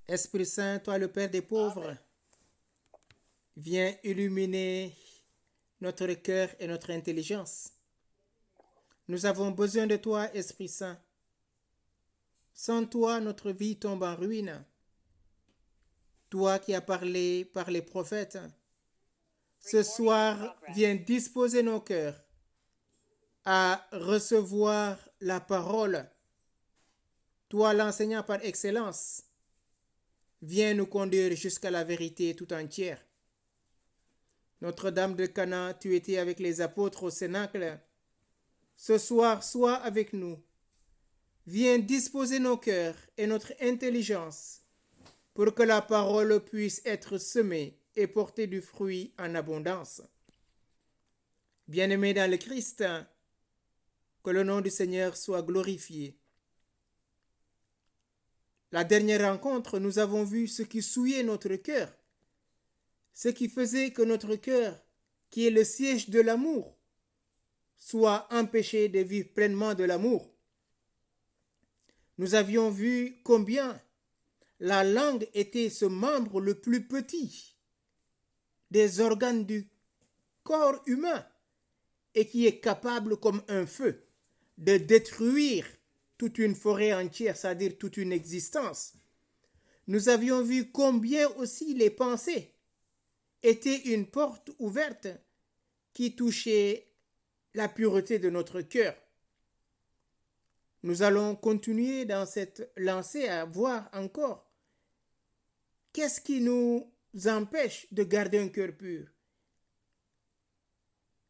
Esprit Saint, toi le Père des pauvres, viens illuminer notre cœur et notre intelligence. Nous avons besoin de toi, Esprit Saint. Sans toi, notre vie tombe en ruine. Toi qui as parlé par les prophètes, ce soir, viens disposer nos cœurs à recevoir la parole. Toi, l'enseignant par excellence, viens nous conduire jusqu'à la vérité tout entière. Notre-Dame de Cana, tu étais avec les apôtres au Cénacle. Ce soir, sois avec nous. Viens disposer nos cœurs et notre intelligence pour que la parole puisse être semée et porter du fruit en abondance. Bien-aimés dans le Christ, que le nom du Seigneur soit glorifié. La dernière rencontre, nous avons vu ce qui souillait notre cœur, ce qui faisait que notre cœur, qui est le siège de l'amour, soit empêché de vivre pleinement de l'amour. Nous avions vu combien la langue était ce membre le plus petit des organes du corps humain et qui est capable, comme un feu, de détruire toute une forêt entière, c'est-à-dire toute une existence. Nous avions vu combien aussi les pensées étaient une porte ouverte qui touchait la pureté de notre cœur. Nous allons continuer dans cette lancée à voir encore qu'est-ce qui nous empêche de garder un cœur pur.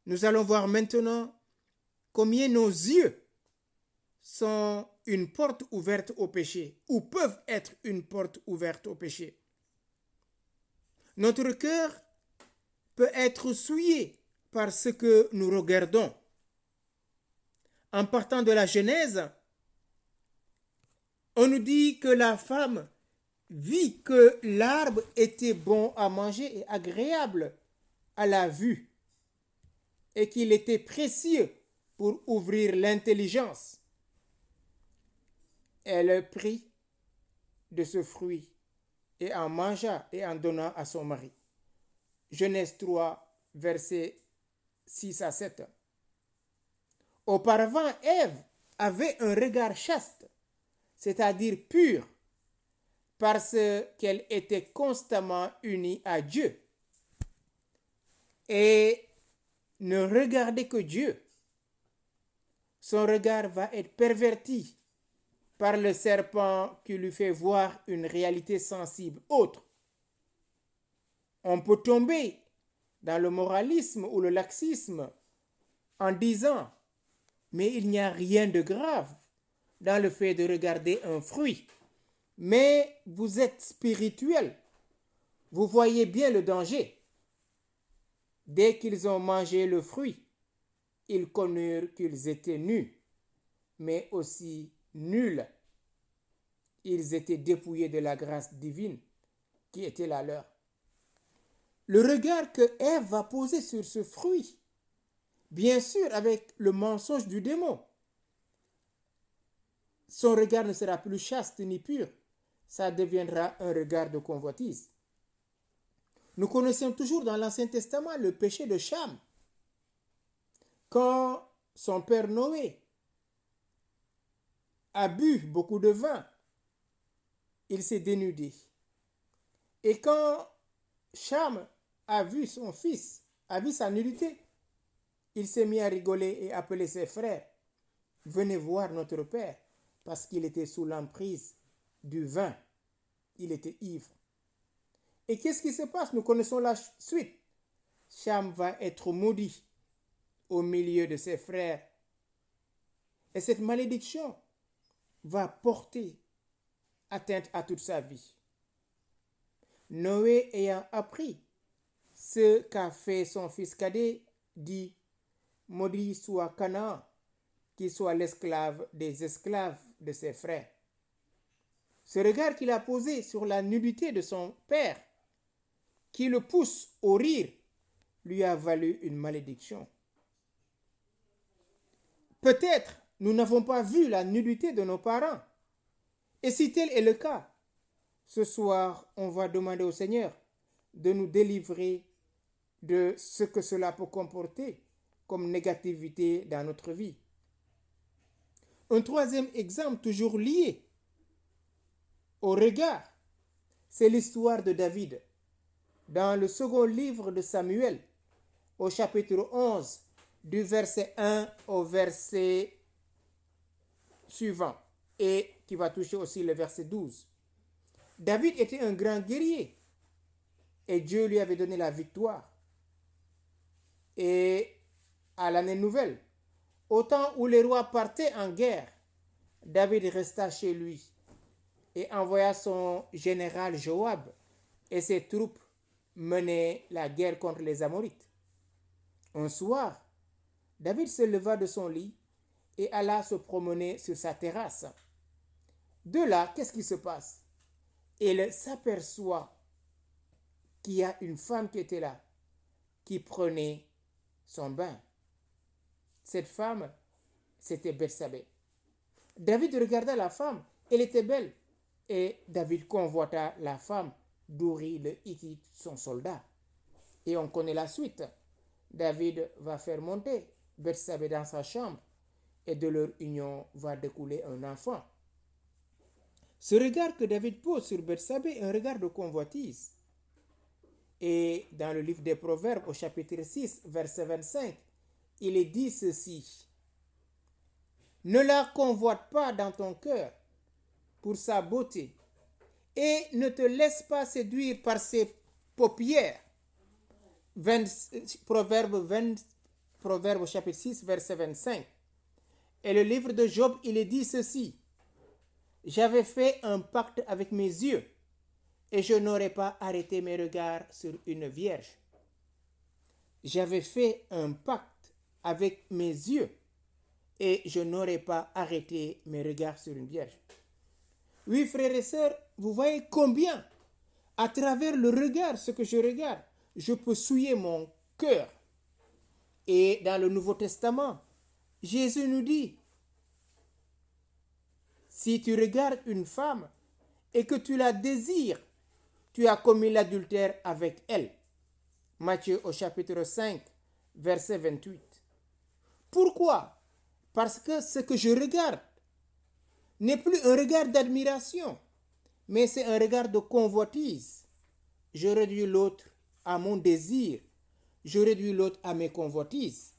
Nous allons voir maintenant combien nos yeux sont une porte ouverte au péché, ou peuvent être une porte ouverte au péché. Notre cœur peut être souillé par ce que nous regardons. En partant de la Genèse, on nous dit que la femme vit que l'arbre était bon à manger et agréable à la vue, et qu'il était précieux pour ouvrir l'intelligence. Elle prit de ce fruit et en mangea et en donna à son mari. Genèse 3, versets 6 à 7. Auparavant, Ève avait un regard chaste, c'est-à-dire pur, parce qu'elle était constamment unie à Dieu et ne regardait que Dieu. Son regard va être perverti par le serpent qui lui fait voir une réalité sensible autre. On peut tomber dans le moralisme ou le laxisme en disant mais il n'y a rien de grave dans le fait de regarder un fruit. Mais vous êtes spirituel. Vous voyez bien le danger. Dès qu'ils ont mangé le fruit, ils connurent qu'ils étaient nus, mais aussi nuls. Ils étaient dépouillés de la grâce divine qui était la leur. Le regard que Ève va poser sur ce fruit, bien sûr avec le mensonge du démon, son regard ne sera plus chaste ni pur, ça deviendra un regard de convoitise. Nous connaissons toujours dans l'Ancien Testament le péché de Cham. Quand son père Noé a bu beaucoup de vin, il s'est dénudé. Et quand Cham a vu son fils, a vu sa nudité, il s'est mis à rigoler et appeler ses frères. Venez voir notre père, parce qu'il était sous l'emprise du vin. Il était ivre. Et qu'est-ce qui se passe? Nous connaissons la suite. Cham va être maudit au milieu de ses frères. Et cette malédiction va porter atteinte à toute sa vie. Noé ayant appris ce qu'a fait son fils cadet, dit, maudit soit Canaan, qu'il soit l'esclave des esclaves de ses frères. Ce regard qu'il a posé sur la nudité de son père, qui le pousse au rire, lui a valu une malédiction. Peut-être nous n'avons pas vu la nudité de nos parents. Et si tel est le cas, Ce soir, on va demander au Seigneur de nous délivrer de ce que cela peut comporter comme négativité dans notre vie. Un troisième exemple, toujours lié au regard, c'est l'histoire de David. Dans le second livre de Samuel, au chapitre 11, du verset 1 au verset suivant, et qui va toucher aussi le verset 12. David était un grand guerrier, et Dieu lui avait donné la victoire. Et à l'année nouvelle, au temps où les rois partaient en guerre, David resta chez lui et envoya son général Joab et ses troupes mener la guerre contre les Amorites. Un soir, David se leva de son lit et alla se promener sur sa terrasse. De là, qu'est-ce qui se passe? Il s'aperçoit qu'il y a une femme qui était là, qui prenait son bain. Cette femme, c'était Bethsabée. David regarda la femme, elle était belle, et David convoita la femme d'Uri le Hittite, son soldat. Et on connaît la suite. David va faire monter Bethsabée dans sa chambre, et de leur union va découler un enfant. Ce regard que David pose sur Bethsabée est un regard de convoitise. Et dans le livre des Proverbes, au chapitre 6, verset 25, il est dit ceci: ne la convoite pas dans ton cœur pour sa beauté, et ne te laisse pas séduire par ses paupières. Proverbe au chapitre 6, verset 25. Et le livre de Job, il est dit ceci: j'avais fait un pacte avec mes yeux, et je n'aurais pas arrêté mes regards sur une vierge. J'avais fait un pacte avec mes yeux, et je n'aurais pas arrêté mes regards sur une vierge. Oui, frères et sœurs, vous voyez combien, à travers le regard, ce que je regarde, je peux souiller mon cœur. Et dans le Nouveau Testament, Jésus nous dit: si tu regardes une femme et que tu la désires, tu as commis l'adultère avec elle. Matthieu au chapitre 5, verset 28. Pourquoi? Parce que ce que je regarde n'est plus un regard d'admiration, mais c'est un regard de convoitise. Je réduis l'autre à mon désir, je réduis l'autre à mes convoitises.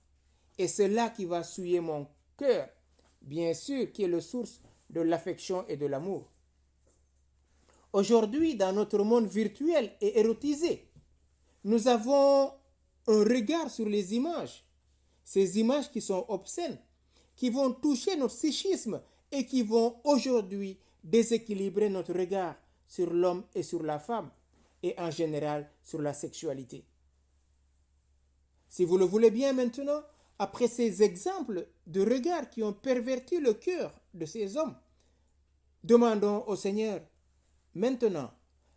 Et c'est là qui va souiller mon cœur, bien sûr, qui est la source de l'affection et de l'amour. Aujourd'hui, dans notre monde virtuel et érotisé, nous avons un regard sur les images. Ces images qui sont obscènes, qui vont toucher notre psychisme et qui vont aujourd'hui déséquilibrer notre regard sur l'homme et sur la femme et en général sur la sexualité. Si vous le voulez bien maintenant, après ces exemples de regards qui ont perverti le cœur de ces hommes, demandons au Seigneur maintenant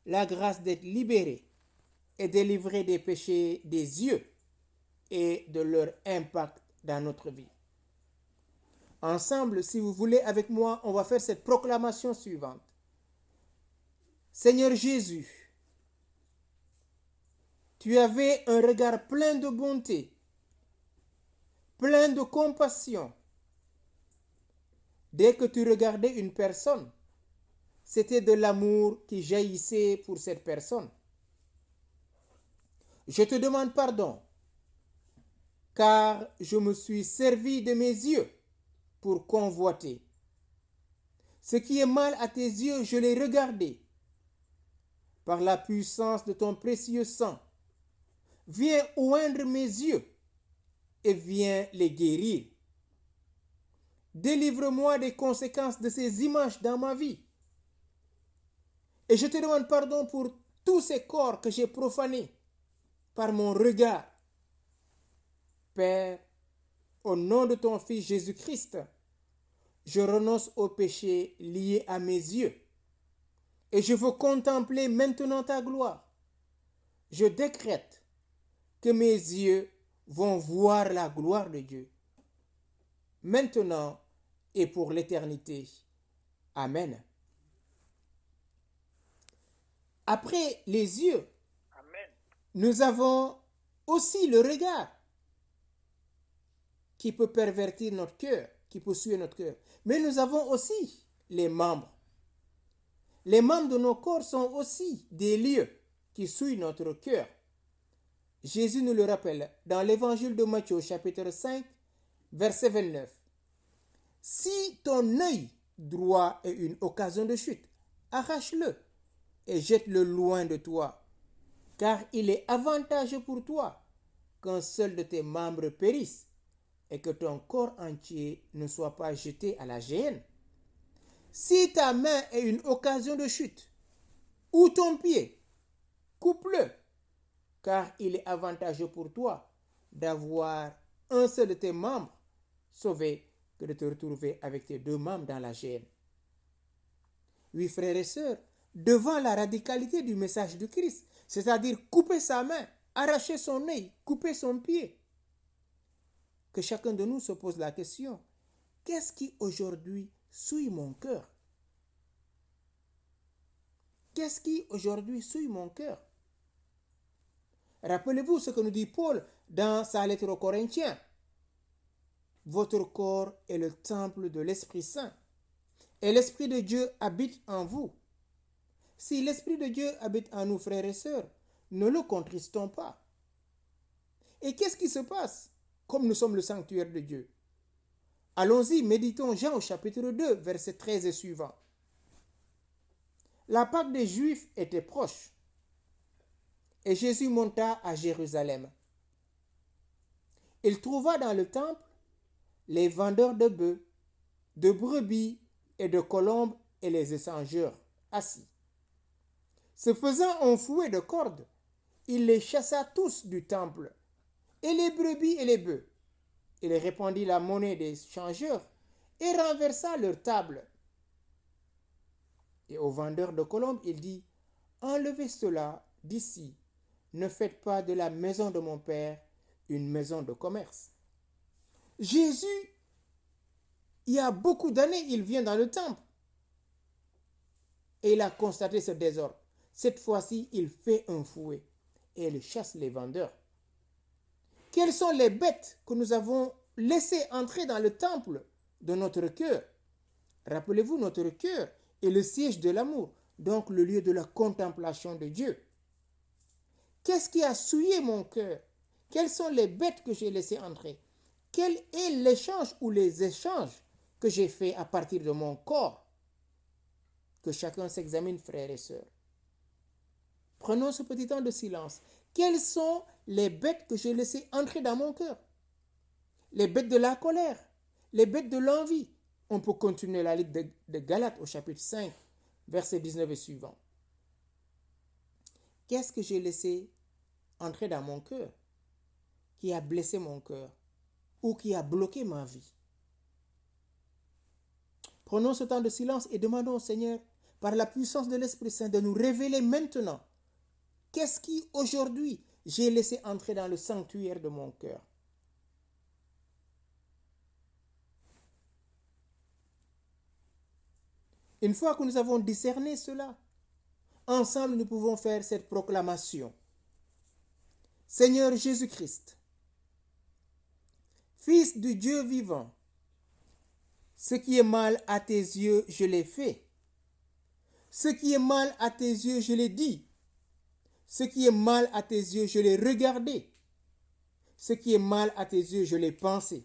la grâce d'être libérés et délivrés des péchés des yeux et de leur impact dans notre vie. Ensemble, si vous voulez avec moi, on va faire cette proclamation suivante. Seigneur Jésus, tu avais un regard plein de bonté, plein de compassion. Dès que tu regardais une personne, c'était de l'amour qui jaillissait pour cette personne. Je te demande pardon, car je me suis servi de mes yeux pour convoiter. Ce qui est mal à tes yeux, je l'ai regardé. Par la puissance de ton précieux sang, viens oindre mes yeux et viens les guérir. Délivre-moi des conséquences de ces images dans ma vie. Et je te demande pardon pour tous ces corps que j'ai profanés par mon regard. Père, au nom de ton Fils Jésus-Christ, je renonce au péché lié à mes yeux et je veux contempler maintenant ta gloire. Je décrète que mes yeux vont voir la gloire de Dieu, maintenant et pour l'éternité. Amen. Après les yeux, Amen. nous avons aussi le regard qui peut pervertir notre cœur, qui peut souiller notre cœur. Mais nous avons aussi les membres. Les membres de nos corps sont aussi des lieux qui souillent notre cœur. Jésus nous le rappelle dans l'évangile de Matthieu, chapitre 5, verset 29. Si ton œil droit est une occasion de chute, arrache-le et jette-le loin de toi, car il est avantageux pour toi qu'un seul de tes membres périsse et que ton corps entier ne soit pas jeté à la géhenne. Si ta main est une occasion de chute, ou ton pied, coupe-le, car il est avantageux pour toi d'avoir un seul de tes membres sauvé que de te retrouver avec tes deux membres dans la géhenne. Oui, frères et sœurs, devant la radicalité du message de Christ, c'est-à-dire couper sa main, arracher son œil, couper son pied, que chacun de nous se pose la question, qu'est-ce qui aujourd'hui souille mon cœur? Qu'est-ce qui aujourd'hui souille mon cœur? Rappelez-vous ce que nous dit Paul dans sa lettre aux Corinthiens. Votre corps est le temple de l'Esprit Saint et l'Esprit de Dieu habite en vous. Si l'Esprit de Dieu habite en nous, frères et sœurs, ne le contristons pas. Et qu'est-ce qui se passe comme nous sommes le sanctuaire de Dieu? Allons-y, méditons Jean au chapitre 2, versets 13 et suivants. La Pâque des Juifs était proche et Jésus monta à Jérusalem. Il trouva dans le temple les vendeurs de bœufs, de brebis et de colombes et les échangeurs assis. Se faisant un fouet de cordes, il les chassa tous du temple, et les brebis et les bœufs. Il répandit la monnaie des changeurs et renversa leur table. Et aux vendeurs de colombes, il dit, enlevez cela d'ici, ne faites pas de la maison de mon Père une maison de commerce. Jésus, il y a beaucoup d'années, il vient dans le temple et il a constaté ce désordre. Cette fois-ci, il fait un fouet et il chasse les vendeurs. Quelles sont les bêtes que nous avons laissées entrer dans le temple de notre cœur? Rappelez-vous, notre cœur est le siège de l'amour, donc le lieu de la contemplation de Dieu. Qu'est-ce qui a souillé mon cœur? Quelles sont les bêtes que j'ai laissées entrer? Quel est l'échange ou les échanges que j'ai fait à partir de mon corps? Que chacun s'examine, frères et sœurs. Prenons ce petit temps de silence. Quelles sont les bêtes que j'ai laissées entrer dans mon cœur? Les bêtes de la colère, les bêtes de l'envie. On peut continuer la liste de Galates au chapitre 5, verset 19 et suivant. Qu'est-ce que j'ai laissé entrer dans mon cœur qui a blessé mon cœur ou qui a bloqué ma vie? Prenons ce temps de silence et demandons au Seigneur, par la puissance de l'Esprit Saint, de nous révéler maintenant qu'est-ce qui aujourd'hui j'ai laissé entrer dans le sanctuaire de mon cœur. Une fois que nous avons discerné cela, ensemble nous pouvons faire cette proclamation. Seigneur Jésus-Christ, Fils du Dieu vivant, ce qui est mal à tes yeux, je l'ai fait. Ce qui est mal à tes yeux, je l'ai dit. Ce qui est mal à tes yeux, je l'ai regardé. Ce qui est mal à tes yeux, je l'ai pensé.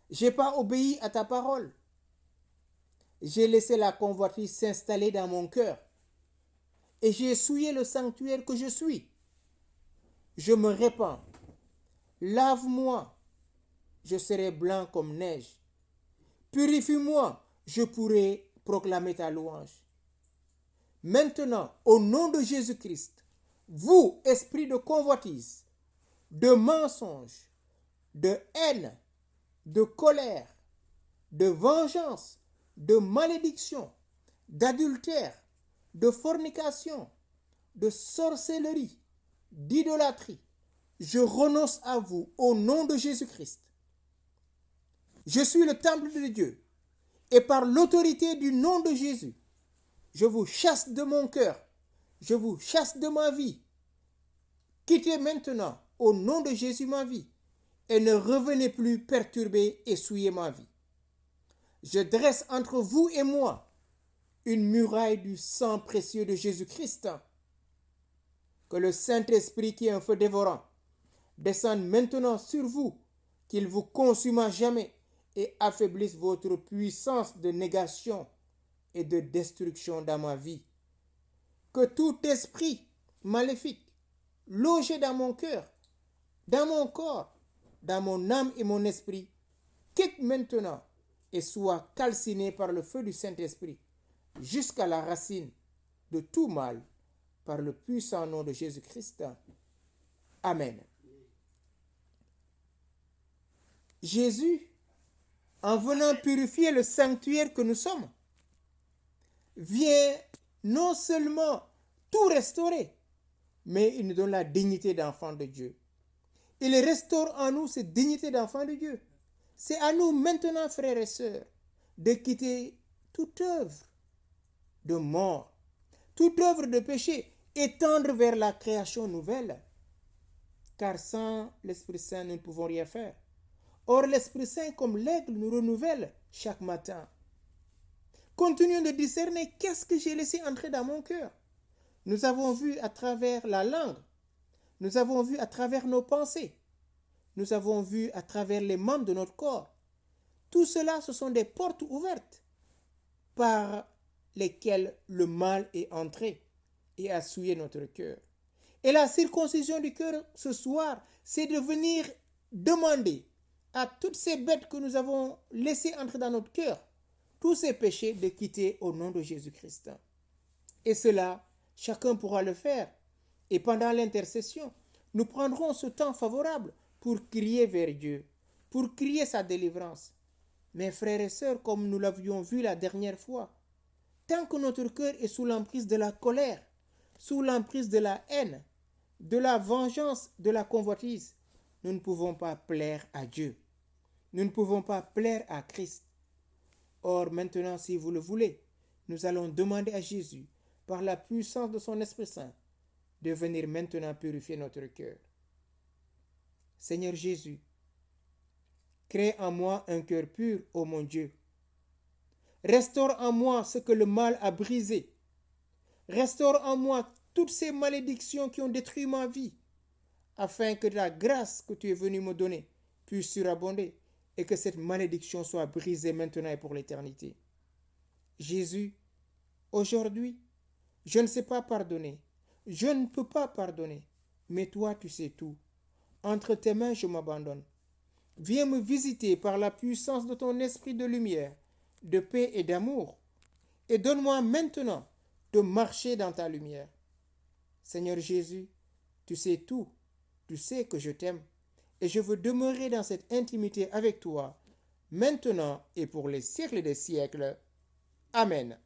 Je n'ai pas obéi à ta parole. J'ai laissé la convoitise s'installer dans mon cœur. Et j'ai souillé le sanctuaire que je suis. Je me répands. Lave-moi, je serai blanc comme neige. Purifie-moi, je pourrai proclamer ta louange. Maintenant, au nom de Jésus-Christ, vous, esprit de convoitise, de mensonge, de haine, de colère, de vengeance, de malédiction, d'adultère, de fornication, de sorcellerie, d'idolâtrie, je renonce à vous au nom de Jésus-Christ. Je suis le temple de Dieu et par l'autorité du nom de Jésus, je vous chasse de mon cœur, je vous chasse de ma vie. Quittez maintenant, au nom de Jésus, ma vie, et ne revenez plus perturber et souiller ma vie. Je dresse entre vous et moi une muraille du sang précieux de Jésus-Christ. Que le Saint-Esprit, qui est un feu dévorant, descende maintenant sur vous, qu'il vous consume à jamais et affaiblisse votre puissance de négation et de destruction dans ma vie. Que tout esprit maléfique logé dans mon cœur, dans mon corps, dans mon âme et mon esprit, quitte maintenant et soit calciné par le feu du Saint-Esprit jusqu'à la racine de tout mal, par le puissant nom de Jésus-Christ. Amen. Jésus, en venant purifier le sanctuaire que nous sommes, vient non seulement tout restaurer, mais il nous donne la dignité d'enfant de Dieu. Il restaure en nous cette dignité d'enfant de Dieu. C'est à nous maintenant, frères et sœurs, de quitter toute œuvre de mort, toute œuvre de péché, et tendre vers la création nouvelle. Car sans l'Esprit Saint, nous ne pouvons rien faire. Or, l'Esprit Saint, comme l'aigle, nous renouvelle chaque matin. Continuons de discerner qu'est-ce que j'ai laissé entrer dans mon cœur. Nous avons vu à travers la langue, nous avons vu à travers nos pensées, nous avons vu à travers les membres de notre corps. Tout cela, ce sont des portes ouvertes par lesquelles le mal est entré et a souillé notre cœur. Et la circoncision du cœur ce soir, c'est de venir demander à toutes ces bêtes que nous avons laissées entrer dans notre cœur, tous ces péchés, de quitter au nom de Jésus-Christ. Et cela, chacun pourra le faire. Et pendant l'intercession, nous prendrons ce temps favorable pour crier vers Dieu, pour crier sa délivrance. Mes frères et sœurs, comme nous l'avions vu la dernière fois, tant que notre cœur est sous l'emprise de la colère, sous l'emprise de la haine, de la vengeance, de la convoitise, nous ne pouvons pas plaire à Dieu. Nous ne pouvons pas plaire à Christ. Or, maintenant, si vous le voulez, nous allons demander à Jésus, par la puissance de son Esprit Saint, de venir maintenant purifier notre cœur. Seigneur Jésus, crée en moi un cœur pur, ô mon Dieu. Restaure en moi ce que le mal a brisé. Restaure en moi toutes ces malédictions qui ont détruit ma vie, afin que la grâce que tu es venu me donner puisse surabonder et que cette malédiction soit brisée maintenant et pour l'éternité. Jésus, aujourd'hui, je ne sais pas pardonner, je ne peux pas pardonner, mais toi tu sais tout. Entre tes mains je m'abandonne. Viens me visiter par la puissance de ton esprit de lumière, de paix et d'amour, et donne-moi maintenant de marcher dans ta lumière. Seigneur Jésus, tu sais tout, tu sais que je t'aime, et je veux demeurer dans cette intimité avec toi, maintenant et pour les siècles des siècles. Amen.